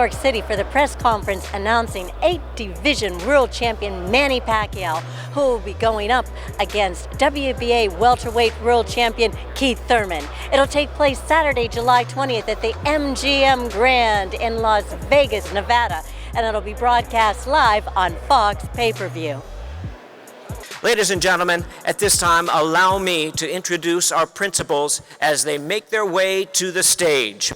York City for the press conference announcing 8-division world champion Manny Pacquiao, who will be going up against WBA welterweight world champion Keith Thurman. It'll take place Saturday, July 20th at the MGM Grand in Las Vegas, Nevada, and it'll be broadcast live on Fox pay-per-view. Ladies and gentlemen, at this time, allow me to introduce our principals as they make their way to the stage.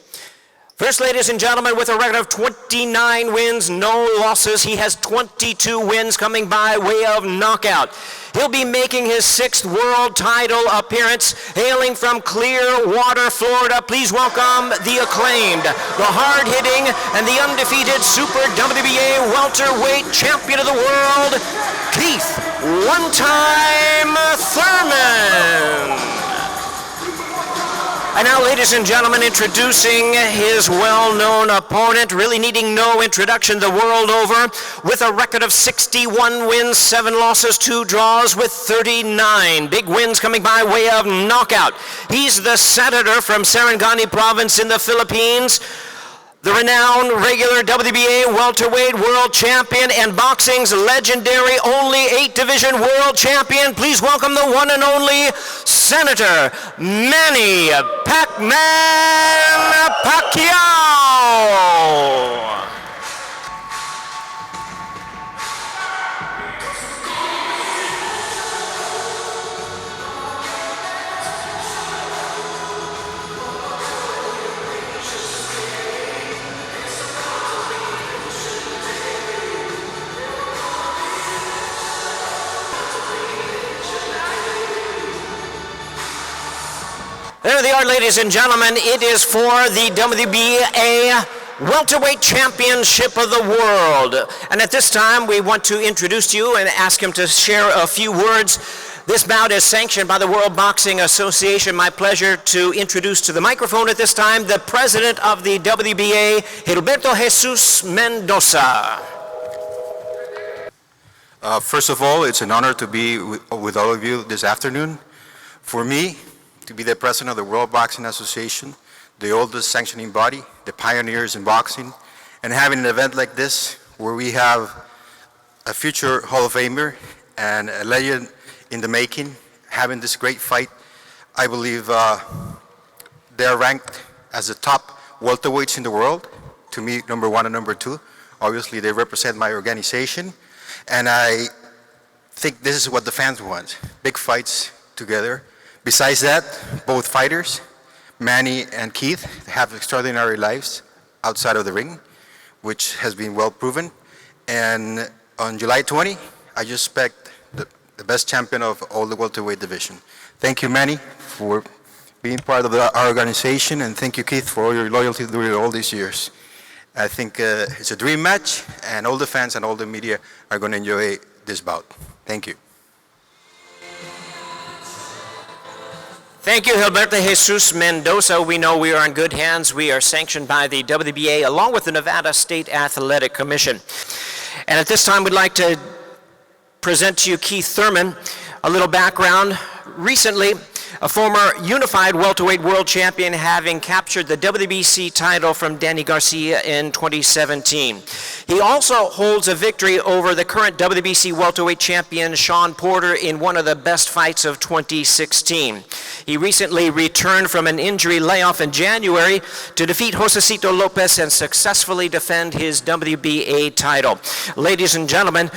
First, ladies and gentlemen, with a record of 29 wins, no losses, he has 22 wins coming by way of knockout. He'll be making his 6th world title appearance, hailing from Clearwater, Florida. Please welcome the acclaimed, the hard-hitting, and the undefeated Super WBA welterweight champion of the world, Keith "One-Time" Thurman. And now, ladies and gentlemen, introducing his well-known opponent, really needing no introduction the world over, with a record of 61 wins, 7 losses, 2 draws, with 39 big wins coming by way of knockout. He's the senator from Sarangani province in the Philippines, the renowned regular WBA welterweight world champion and boxing's legendary only 8-division world champion. Please welcome the one and only Senator Manny Pac Man Pacquiao. There they are, ladies and gentlemen. It is for the WBA Welterweight Championship of the World. And at this time, we want to introduce you and ask him to share a few words. This bout is sanctioned by the World Boxing Association. My pleasure to introduce to the microphone at this time the president of the WBA, Gilberto Jesus Mendoza. First of all, it's an honor to be with all of you this afternoon. For me, to be the president of the World Boxing Association, the oldest sanctioning body, the pioneers in boxing, and having an event like this where we have a future Hall of Famer and a legend in the making, having this great fight. I believe they are ranked as the top welterweights in the world. To me, number 1 and number 2. Obviously, they represent my organization, and I think this is what the fans want, big fights together. Besides that, both fighters, Manny and Keith, have extraordinary lives outside of the ring, which has been well proven. And on July 20, I just expect the best champion of all the welterweight division. Thank you, Manny, for being part of our organization, and thank you, Keith, for all your loyalty during all these years. I think it's a dream match, and all the fans and all the media are going to enjoy this bout. Thank you. Thank you, Gilberto Jesus Mendoza. We know we are in good hands. We are sanctioned by the WBA along with the Nevada State Athletic Commission. And at this time, we'd like to present to you Keith Thurman. A little background. Recently, a former unified welterweight world champion, having captured the WBC title from Danny Garcia in 2017. He also holds a victory over the current WBC welterweight champion, Shawn Porter, in one of the best fights of 2016. He recently returned from an injury layoff in January to defeat Josecito Lopez and successfully defend his WBA title. Ladies and gentlemen,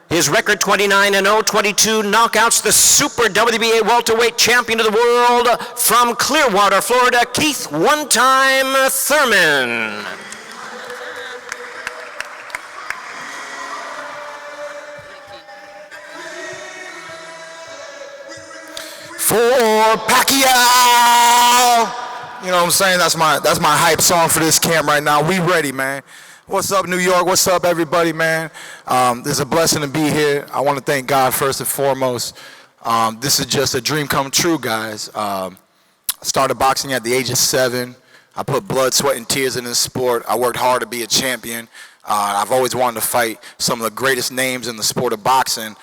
his record 29-0, 22 knockouts, the Super WBA welterweight champion of the world from Clearwater, Florida, Keith "One-Time" Thurman. For Pacquiao! You know what I'm saying? That's my hype song for this camp right now. We ready, man. What's up, New York? What's up, everybody, man? It's a blessing to be here. I want to thank God first and foremost. This is just a dream come true, guys. I started boxing at the age of 7. I put blood, sweat, and tears in this sport. I worked hard to be a champion. I've always wanted to fight some of the greatest names in the sport of boxing.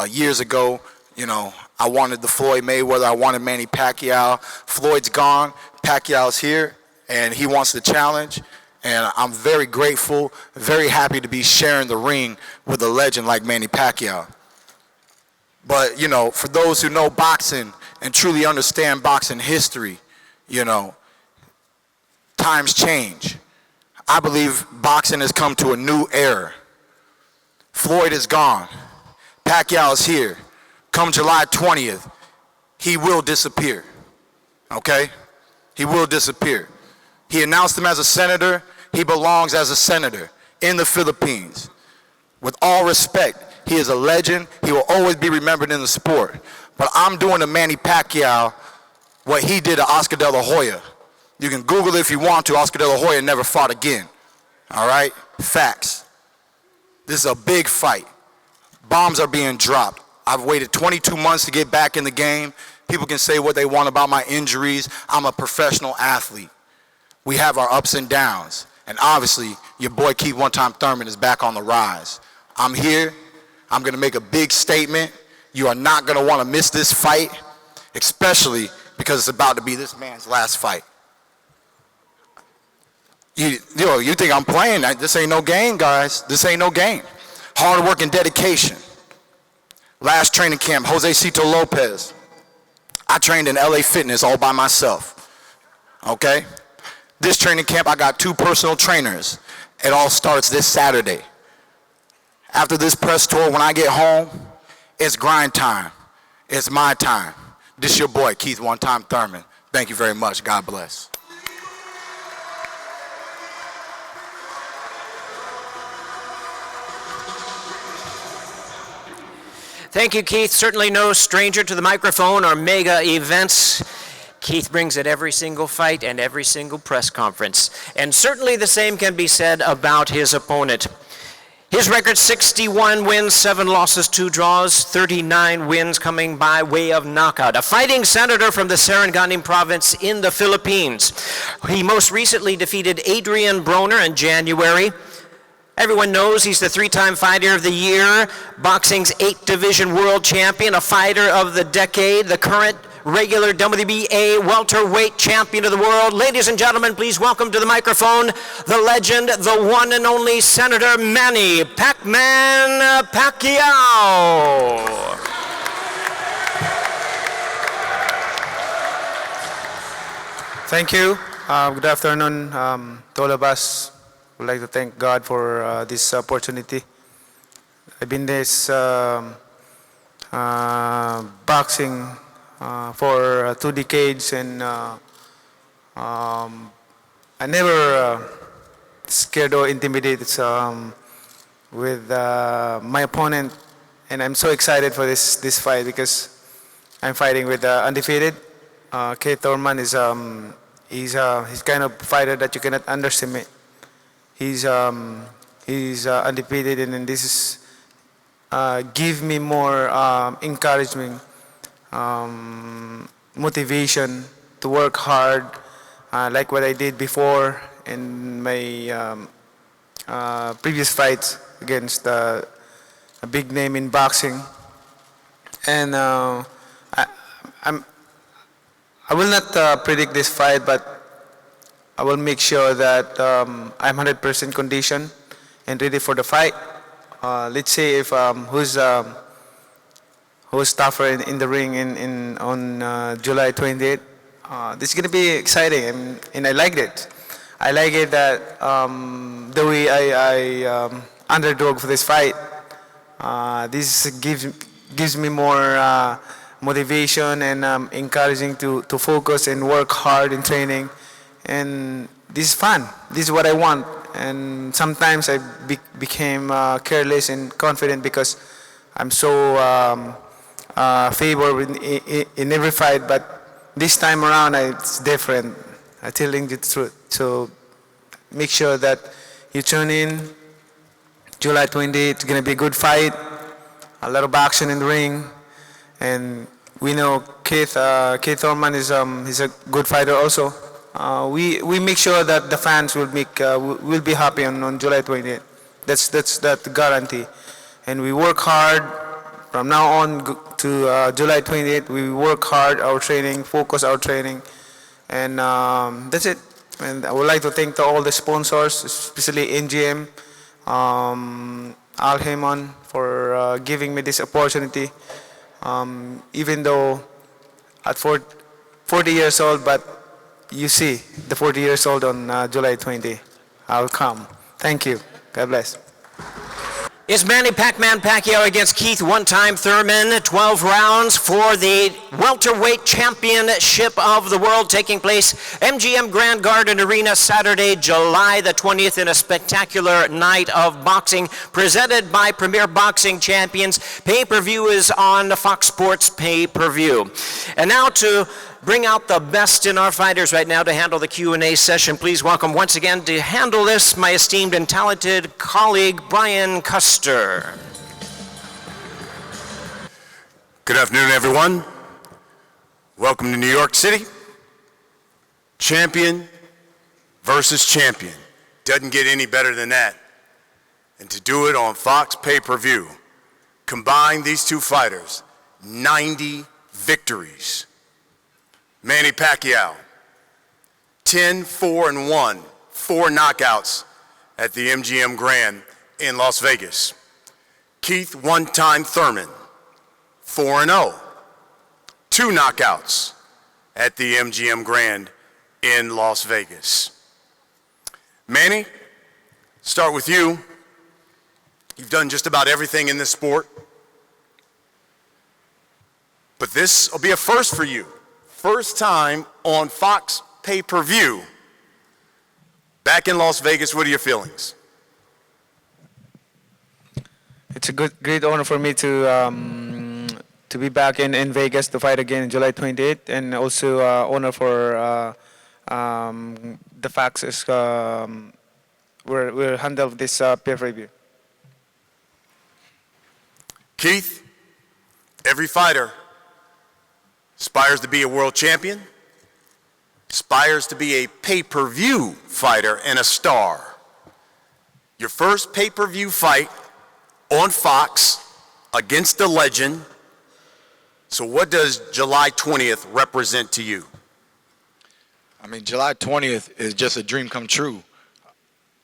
Years ago, you know, I wanted the Floyd Mayweather. I wanted Manny Pacquiao. Floyd's gone. Pacquiao's here, and he wants the challenge. And I'm very grateful, very happy to be sharing the ring with a legend like Manny Pacquiao. But, you know, for those who know boxing and truly understand boxing history, you know, times change. I believe boxing has come to a new era. Floyd is gone. Pacquiao is here. Come July 20th, he will disappear. Okay? He will disappear. He announced him as a senator. He belongs as a senator in the Philippines. With all respect, he is a legend. He will always be remembered in the sport. But I'm doing to Manny Pacquiao what he did to Oscar De La Hoya. You can Google it if you want to. Oscar De La Hoya never fought again. All right? Facts. This is a big fight. Bombs are being dropped. I've waited 22 months to get back in the game. People can say what they want about my injuries. I'm a professional athlete. We have our ups and downs. And obviously, your boy Keith One-Time Thurman is back on the rise. I'm here. I'm going to make a big statement. You are not going to want to miss this fight, especially because it's about to be this man's last fight. You think I'm playing? This ain't no game, guys. This ain't no game. Hard work and dedication. Last training camp, Jose Cito Lopez. I trained in LA Fitness all by myself. Okay? This training camp, I got 2 personal trainers. It all starts this Saturday. After this press tour, when I get home, it's grind time. It's my time. This your boy, Keith One-Time Thurman. Thank you very much. God bless. Thank you, Keith. Certainly no stranger to the microphone or mega events. Keith brings it every single fight and every single press conference. And certainly the same can be said about his opponent. His record, 61 wins, 7 losses, 2 draws, 39 wins coming by way of knockout. A fighting senator from the Sarangani province in the Philippines. He most recently defeated Adrian Broner in January. Everyone knows he's the 3-time Fighter of the Year, boxing's 8th Division World Champion, a Fighter of the Decade, the current regular WBA Welterweight Champion of the World. Ladies and gentlemen, please welcome to the microphone the legend, the one and only Senator Manny Pac Man Pacquiao. Thank you. Good afternoon to all of us. I'd like to thank God for this opportunity. I've been this boxing for 2 decades, and I never scared or intimidated with my opponent, and I'm so excited for this fight because I'm fighting with undefeated. Thurman is he's kind of fighter that you cannot underestimate. He's undefeated, and this is give me more encouragement, motivation to work hard, like what I did before in my previous fights against a big name in boxing. And I will not predict this fight, but I will make sure that I'm 100% conditioned and ready for the fight. Let's say if who's tougher in the ring on July 28th. This is going to be exciting, and I like it. I like it that the way I underdog for this fight. This gives me more motivation and encouraging to focus and work hard in training. And this is fun. This is what I want. And sometimes I became careless and confident because I'm so favored in every fight. But this time around, it's different. I'm telling the truth. So make sure that you tune in. July 28th, it's going to be a good fight. A lot of action in the ring. And we know Keith Thurman is he's a good fighter also. We make sure that the fans will be happy on July 28th. That's that guarantee. And we work hard from now on to July 28th. We work hard our training, focus our training, and that's it. And I would like to thank to all the sponsors, especially MGM, Al Heyman, for giving me this opportunity. Even though at 40 years old, but you see the 40 years old on July 20. I'll come. Thank you. God bless. It's Manny Pac Man Pacquiao against Keith one-time Thurman. 12 rounds for the welterweight championship of the world, taking place MGM Grand Garden Arena Saturday, July the 20th, in a spectacular night of boxing presented by Premier Boxing Champions. Pay-per-view is on Fox Sports Pay-per-view. And now to bring out the best in our fighters right now to handle the Q&A session. Please welcome once again to handle this my esteemed and talented colleague, Brian Custer. Good afternoon, everyone. Welcome to New York City. Champion versus champion. Doesn't get any better than that. And to do it on Fox pay-per-view, combine these two fighters, 90 victories. Manny Pacquiao, 10-4-1, 4 knockouts at the MGM Grand in Las Vegas. Keith one-time Thurman, 4-0, 2 knockouts at the MGM Grand in Las Vegas. Manny, start with you. You've done just about everything in this sport, but this will be a first for you. First time on Fox pay-per-view. Back in Las Vegas, what are your feelings? It's a great honor for me to be back in Vegas to fight again July 28th, and also honor for the Fox is we'll handle this pay-per-view. Keith, every fighter aspires to be a world champion, aspires to be a pay-per-view fighter and a star. Your first pay-per-view fight on Fox against the legend. So what does July 20th represent to you? I mean, July 20th is just a dream come true.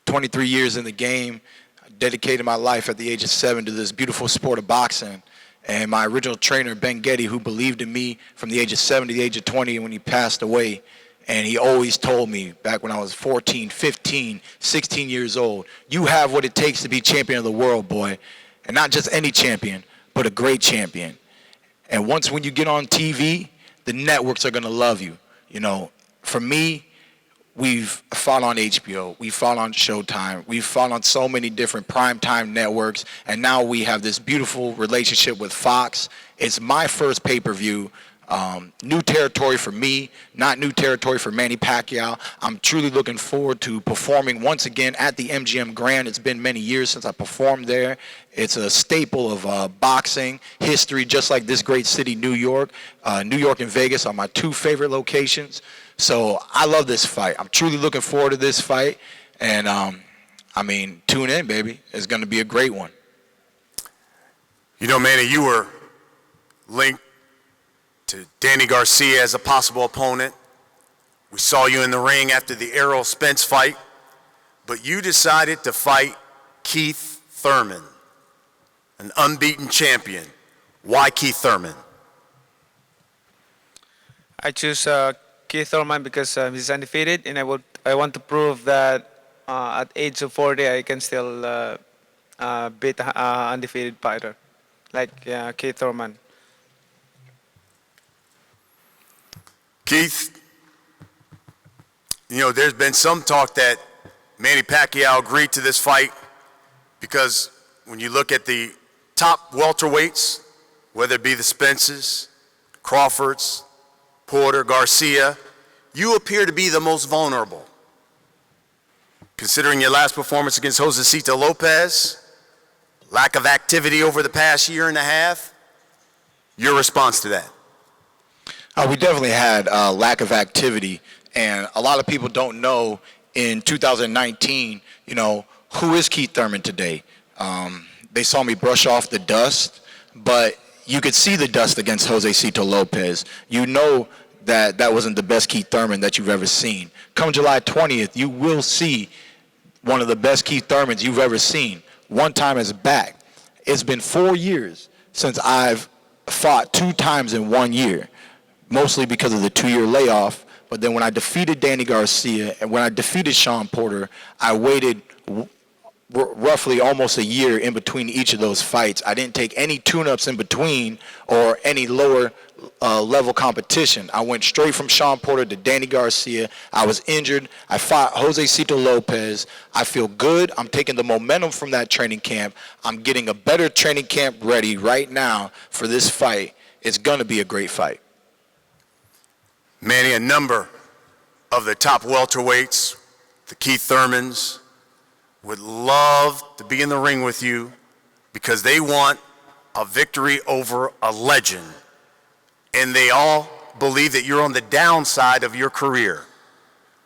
23 years in the game, I dedicated my life at the age of 7 to this beautiful sport of boxing. And my original trainer, Ben Getty, who believed in me from the age of 7 to the age of 20 when he passed away. And he always told me back when I was 14, 15, 16 years old, you have what it takes to be champion of the world, boy. And not just any champion, but a great champion. And once when you get on TV, the networks are going to love you. You know, for me, we've fought on HBO, we've fought on Showtime, we've fought on so many different primetime networks, and now we have this beautiful relationship with Fox. It's my first pay-per-view. New territory for me, not new territory for Manny Pacquiao. I'm truly looking forward to performing once again at the MGM Grand. It's been many years since I performed there. It's a staple of boxing history, just like this great city, New York. New York and Vegas are my 2 favorite locations. So I love this fight. I'm truly looking forward to this fight. And, I mean, tune in, baby. It's going to be a great one. You know, Manny, you were linked to Danny Garcia as a possible opponent. We saw you in the ring after the Errol Spence fight, but you decided to fight Keith Thurman, an unbeaten champion. Why Keith Thurman? I choose Keith Thurman because he's undefeated, and I want to prove that at age of 40 I can still beat an undefeated fighter like Keith Thurman. Keith, you know, there's been some talk that Manny Pacquiao agreed to this fight because when you look at the top welterweights, whether it be the Spences, Crawfords, Porter, Garcia, you appear to be the most vulnerable. Considering your last performance against Josecito Lopez, lack of activity over the past year and a half, your response to that? We definitely had a lack of activity, and a lot of people don't know in 2019, you know, who is Keith Thurman today? They saw me brush off the dust, but you could see the dust against Josecito Lopez. You know that that wasn't the best Keith Thurman that you've ever seen. Come July 20th, you will see one of the best Keith Thurmans you've ever seen. One time is back. It's been 4 years since I've fought 2 times in 1 year, mostly because of the 2-year layoff. But then when I defeated Danny Garcia and when I defeated Sean Porter, I waited roughly almost a year in between each of those fights. I didn't take any tune-ups in between or any lower level competition. I went straight from Sean Porter to Danny Garcia. I was injured. I fought Jose Cito Lopez. I feel good. I'm taking the momentum from that training camp. I'm getting a better training camp ready right now for this fight. It's going to be a great fight. Manny, a number of the top welterweights, the Keith Thurmans, would love to be in the ring with you because they want a victory over a legend. And they all believe that you're on the downside of your career.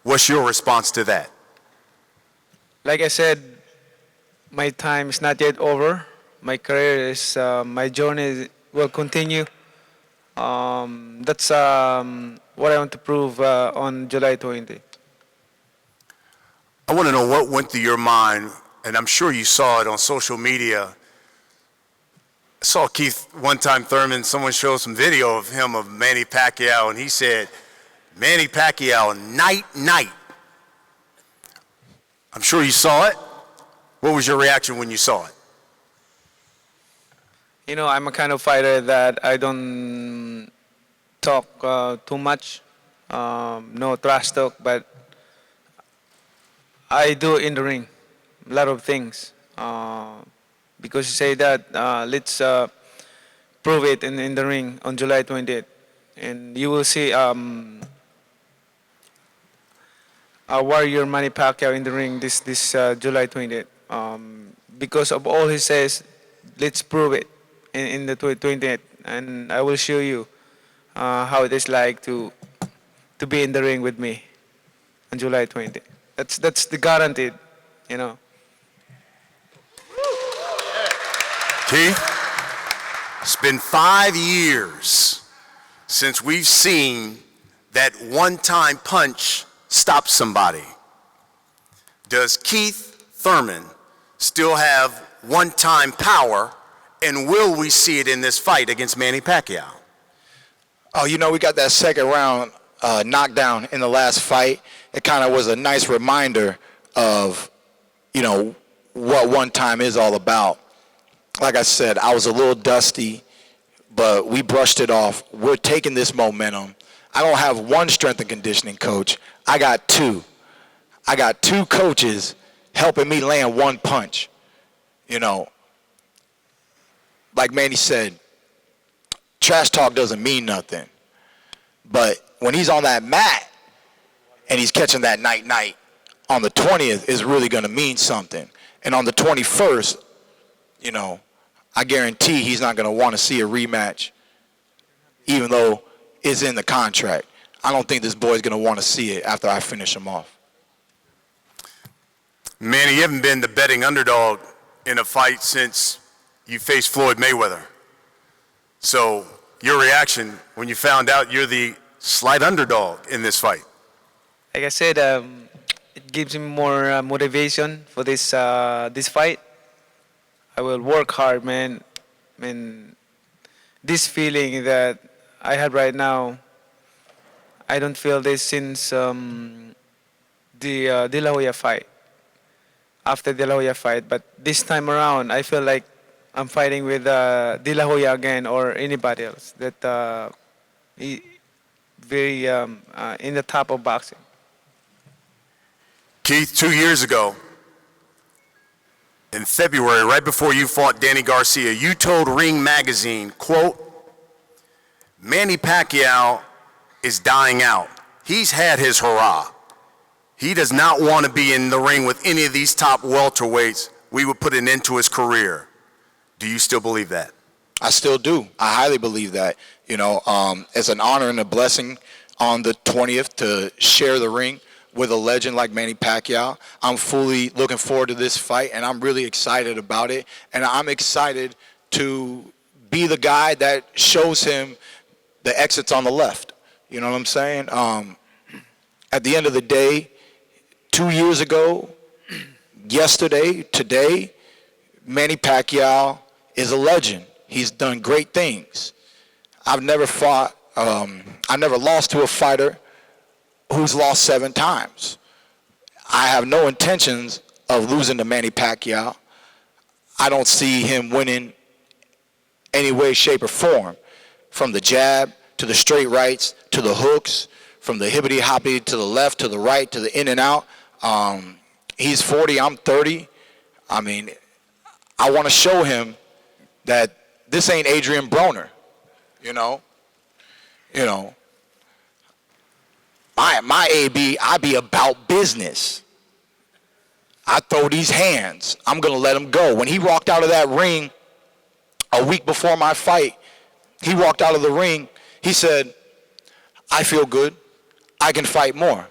What's your response to that? Like I said, my time is not yet over. My career is, my journey will continue. That's what I want to prove on July 20. I want to know what went through your mind, and I'm sure you saw it on social media. I saw Keith one time, Thurman, someone showed some video of him of Manny Pacquiao, and he said, Manny Pacquiao, night, night. I'm sure you saw it. What was your reaction when you saw it? You know, I'm a kind of fighter that I don't talk too much, no trash talk, but I do in the ring a lot of things. Because you say that, let's prove it in the ring on July 20th. And you will see a warrior Manny Pacquiao in the ring this July 20th. Because of all he says, let's prove it in the 20th. And I will show you how it is like to be in the ring with me on July 20th. That's the guaranteed, you know. Keith, it's been 5 years since we've seen that one-time punch stop somebody. Does Keith Thurman still have one-time power, and will we see it in this fight against Manny Pacquiao? Oh, you know, we got that second round knockdown in the last fight. It kind of was a nice reminder of, you know, what one time is all about. Like I said, I was a little dusty, but we brushed it off. We're taking this momentum. I don't have one strength and conditioning coach. I got 2. I got 2 coaches helping me land one punch. You know, like Manny said, trash talk doesn't mean nothing. But when he's on that mat and he's catching that night on the 20th is really going to mean something. And on the 21st, you know, I guarantee he's not going to want to see a rematch, even though it's in the contract. I don't think this boy's going to want to see it after I finish him off. Manny, you haven't been the betting underdog in a fight since you faced Floyd Mayweather. So your reaction when you found out you're the slight underdog in this fight? Like I said, it gives me more motivation for this fight. I will work hard, man. I mean, this feeling that I have right now, I don't feel this since the De La Hoya fight. After De La Hoya fight, but this time around, I feel like I'm fighting with De La Hoya again or anybody else that very in the top of boxing. Keith, 2 years ago, in February, right before you fought Danny Garcia, you told Ring Magazine, quote, Manny Pacquiao is dying out. He's had his hurrah. He does not want to be in the ring with any of these top welterweights. We would put an end to his career. Do you still believe that? I still do. I highly believe that. You know, it's an honor and a blessing on the 20th to share the ring with a legend like Manny Pacquiao. I'm fully looking forward to this fight, and I'm really excited about it. And I'm excited to be the guy that shows him the exits on the left. You know what I'm saying? At the end of the day, 2 years ago, yesterday, today, Manny Pacquiao is a legend. He's done great things. I've never lost to a fighter who's lost 7 times. I have no intentions of losing to Manny Pacquiao. I don't see him winning any way, shape, or form. From the jab to the straight rights to the hooks, from the hibbity-hoppy to the left to the right to the in and out. He's 40, I'm 30. I mean, I want to show him that this ain't Adrian Broner, you know. My AB, I be about business. I throw these hands. I'm going to let him go. When he walked out of that ring a week before my fight, he walked out of the ring, he said, I feel good. I can fight more.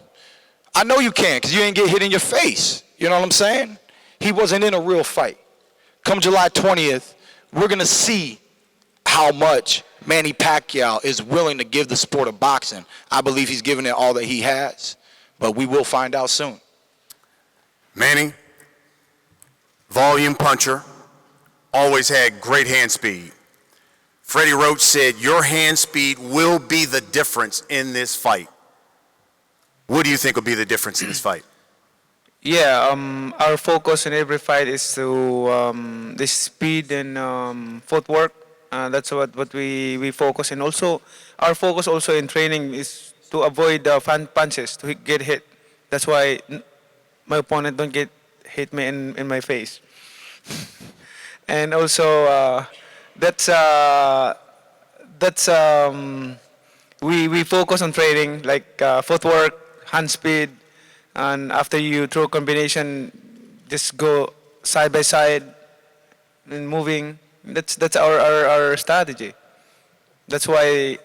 I know you can because you ain't get hit in your face. You know what I'm saying? He wasn't in a real fight. Come July 20th, we're going to see how much Manny Pacquiao is willing to give the sport of boxing. I believe he's given it all that he has, but we will find out soon. Manny, volume puncher, always had great hand speed. Freddie Roach said your hand speed will be the difference in this fight. What do you think will be the difference in this fight? Yeah, our focus in every fight is to the speed and footwork. That's what we focus. And also, our focus also in training is to avoid fan punches, to get hit. That's why my opponent don't get hit me in my face. And also, we focus on training, like footwork, hand speed, and after you throw combination, just go side by side and moving. That's our strategy. That's why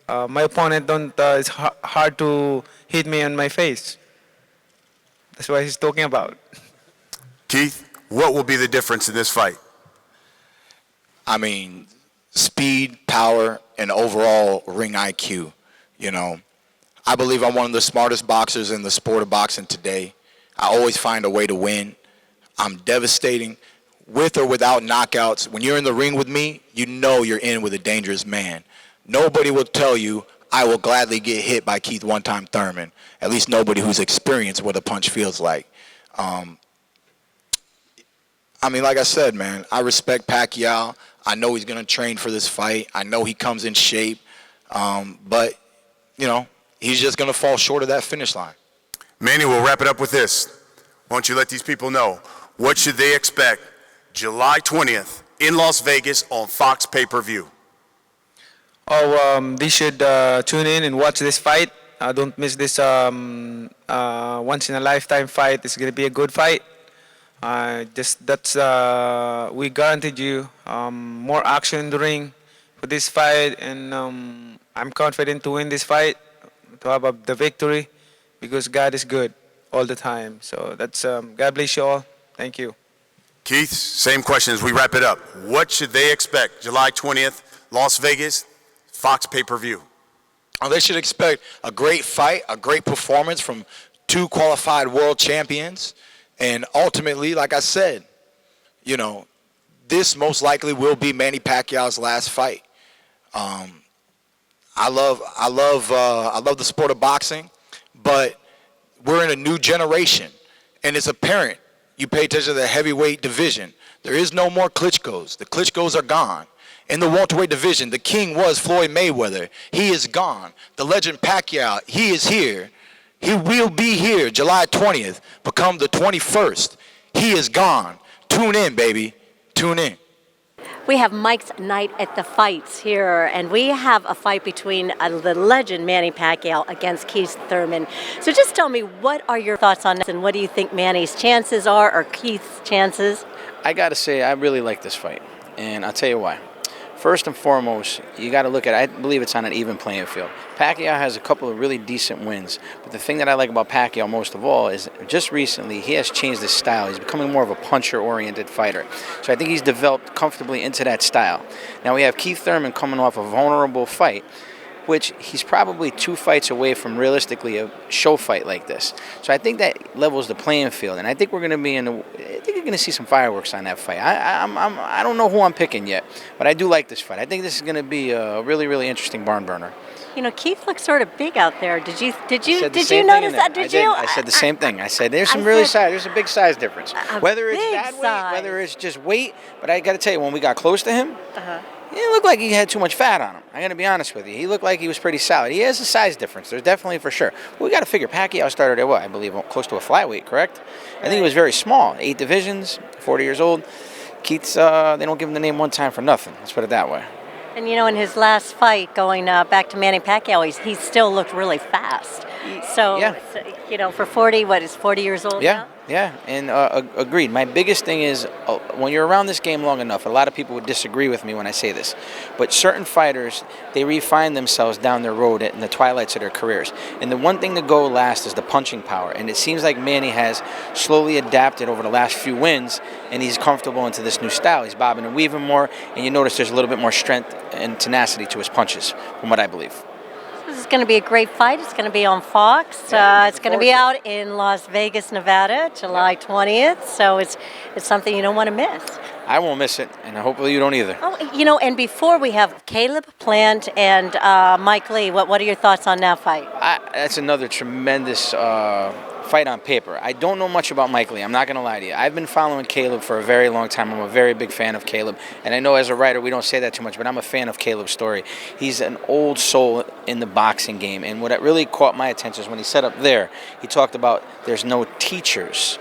my opponent it's hard to hit me on my face. That's what he's talking about. Keith, what will be the difference in this fight? I mean, speed, power, and overall ring IQ. You know, I believe I'm one of the smartest boxers in the sport of boxing today. I always find a way to win. I'm devastating. With or without knockouts, when you're in the ring with me, you know you're in with a dangerous man. Nobody will tell you I will gladly get hit by Keith one-time Thurman. At least nobody who's experienced what a punch feels like. I mean, like I said, man, I respect Pacquiao. I know he's going to train for this fight. I know he comes in shape. But, you know, he's just going to fall short of that finish line. Manny, we'll wrap it up with this. Why don't you let these people know, what should they expect July 20th in Las Vegas on Fox pay-per-view? They should tune in and watch this fight. Don't miss this once-in-a-lifetime fight. It's going to be a good fight. We guaranteed you more action in the ring for this fight, and I'm confident to win this fight, to have the victory, because God is good all the time. So that's God bless you all. Thank you. Keith, same question as we wrap it up. What should they expect July 20th, Las Vegas, Fox pay-per-view? They should expect a great fight, a great performance from 2 qualified world champions. And ultimately, like I said, you know, this most likely will be Manny Pacquiao's last fight. I love the sport of boxing, but we're in a new generation, and it's apparent. You pay attention to the heavyweight division. There is no more Klitschko's. The Klitschko's are gone. In the welterweight division, the king was Floyd Mayweather. He is gone. The legend Pacquiao, he is here. He will be here July 20th, become the 21st. He is gone. Tune in, baby. Tune in. We have Mike's Night at the Fights here, and we have a fight between the legend Manny Pacquiao against Keith Thurman. So just tell me, what are your thoughts on this, and what do you think Manny's chances are, or Keith's chances? I got to say, I really like this fight, and I'll tell you why. First and foremost, you got to look at it. I believe it's on an even playing field. Pacquiao has a couple of really decent wins, but the thing that I like about Pacquiao most of all is just recently he has changed his style. He's becoming more of a puncher-oriented fighter. So I think he's developed comfortably into that style. Now we have Keith Thurman coming off a vulnerable fight, which he's probably 2 fights away from realistically a show fight like this. So I think that levels the playing field, and I think we're going to be I think you're going to see some fireworks on that fight. I don't know who I'm picking yet, but I do like this fight. I think this is going to be a really, really interesting barn burner. You know, Keith looks sort of big out there. Did you Said the notice same thing that? in there. Did you? I said the same thing. I said there's some I really said- there's a big size difference. Whether it's big that weight, size. whether it's just weight, but I got to tell you, when we got close to him, he didn't look like he had too much fat on him. I got to be honest with you. He looked like he was pretty solid. He has a size difference. There's definitely for sure. But we got to figure Pacquiao started at what? I believe close to a flyweight, correct? I think he was very small. 8 divisions, 40 years old. Keith's, they don't give him the name one time for nothing. Let's put it that way. And you know, in his last fight, going back to Manny Pacquiao, he still looked really fast. So, Yeah. you know, for 40, what is 40 years old Yeah, now? yeah, and agreed. My biggest thing is when you're around this game long enough, a lot of people would disagree with me when I say this, but certain fighters, they refine themselves down their road in the twilights of their careers. And the one thing to go last is the punching power. And it seems like Manny has slowly adapted over the last few wins, and he's comfortable into this new style. He's bobbing and weaving more, and you notice there's a little bit more strength and tenacity to his punches, from what I believe. This is going to be a great fight. It's going to be on Fox. It's going to be out in Las Vegas, Nevada, July 20th. So it's something you don't want to miss. I won't miss it, and hopefully you don't either. Oh, you know, and before we have Caleb Plant and Mike Lee. What are your thoughts on that fight? That's another tremendous fight on paper. I don't know much about Mike Lee. I'm not going to lie to you. I've been following Caleb for a very long time. I'm a very big fan of Caleb. And I know as a writer we don't say that too much, but I'm a fan of Caleb's story. He's an old soul in the boxing game. And what really caught my attention is when he set up there, he talked about there's no teachers.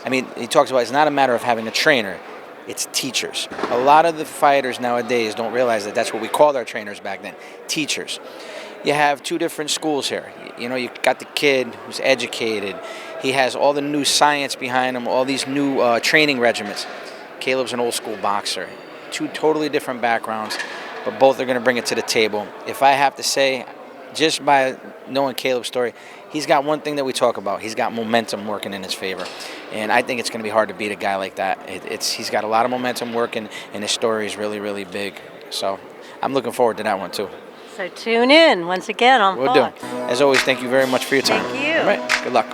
I mean, he talks about it's not a matter of having a trainer. It's teachers. A lot of the fighters nowadays don't realize that that's what we called our trainers back then, teachers. You have 2 different schools here. You know, you got the kid who's educated. He has all the new science behind him, all these new training regimens. Caleb's an old school boxer. 2 totally different backgrounds, but both are going to bring it to the table. If I have to say, just by knowing Caleb's story, he's got one thing that we talk about. He's got momentum working in his favor. And I think it's going to be hard to beat a guy like that. He's got a lot of momentum working, and his story is really, really big. So I'm looking forward to that one, too. So tune in once again on We'll Fox. do. As always, thank you very much for your time. Thank you. All right. Good luck.